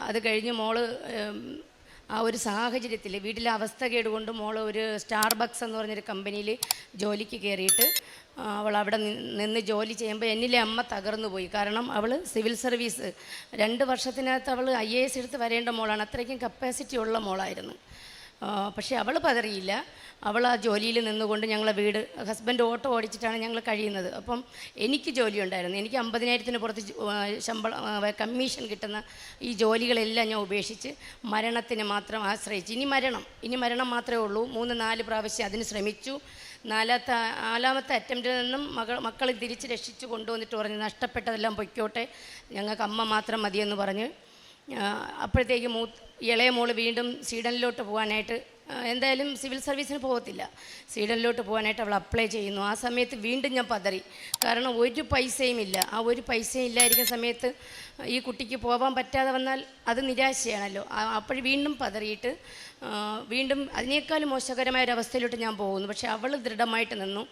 അത് കഴിഞ്ഞ് മോള് ആ ഒരു സാഹചര്യത്തിൽ വീട്ടിലെ അവസ്ഥ കൊണ്ട് മോള് ഒരു സ്റ്റാർബക്സ് എന്ന് പറഞ്ഞൊരു കമ്പനിയിൽ ജോലിക്ക് കയറിയിട്ട് അവൾ അവിടെ നിന്ന് ജോലി ചെയ്യുമ്പോൾ എന്നിലെ അമ്മ തകർന്നു പോയി. കാരണം അവൾ സിവിൽ സർവീസ് 2 വർഷത്തിനകത്ത് അവൾ IAS എടുത്ത് വരേണ്ട മോളാണ്. അത്രയ്ക്കും കപ്പാസിറ്റി ഉള്ള മോളായിരുന്നു. പക്ഷേ അവൾ പതറിയില്ല. അവൾ ആ ജോലിയിൽ നിന്നുകൊണ്ട് ഞങ്ങളെ വീട്, ഹസ്ബൻഡ് ഓട്ടോ ഓടിച്ചിട്ടാണ് ഞങ്ങൾ കഴിയുന്നത്. അപ്പം എനിക്ക് ജോലി ഉണ്ടായിരുന്നു. എനിക്ക് 50,000-ന് പുറത്ത് കമ്മീഷൻ കിട്ടുന്ന ഈ ജോലികളെല്ലാം ഞാൻ ഉപേക്ഷിച്ച് മരണത്തിന് മാത്രം ആശ്രയിച്ച് ഇനി മരണം മാത്രമേ ഉള്ളൂ. 3-4 പ്രാവശ്യം അതിന് ശ്രമിച്ചു. നാലാമത്തെ അറ്റംപ്റ്റിൽ നിന്നും മക്കളെ തിരിച്ച് രക്ഷിച്ച് കൊണ്ടുവന്നിട്ട് പറഞ്ഞ് നഷ്ടപ്പെട്ടതെല്ലാം പൊയ്ക്കോട്ടെ, ഞങ്ങൾക്ക് അമ്മ മാത്രം മതിയെന്ന് പറഞ്ഞ് അപ്പോഴത്തേക്ക് ഇളയ മോള് വീണ്ടും സ്വീഡനിലോട്ട് പോകാനായിട്ട്, എന്തായാലും സിവിൽ സർവീസിന് പോകത്തില്ല, സ്വീഡനിലോട്ട് പോകാനായിട്ട് അവൾ അപ്ലൈ ചെയ്യുന്നു. ആ സമയത്ത് വീണ്ടും ഞാൻ പതറി. കാരണം ഒരു പൈസയും ഇല്ല. ആ ഒരു പൈസയും ഇല്ലായിരിക്കുന്ന സമയത്ത് ഈ കുട്ടിക്ക് പോകാൻ പറ്റാതെ വന്നാൽ അത് നിരാശയാണല്ലോ. അപ്പോൾ വീണ്ടും പതറിയിട്ട് വീണ്ടും അതിനേക്കാളും മോശകരമായ ഒരവസ്ഥയിലോട്ട് ഞാൻ പോകുന്നു. പക്ഷേ അവൾ ദൃഢമായിട്ട് നിന്നു.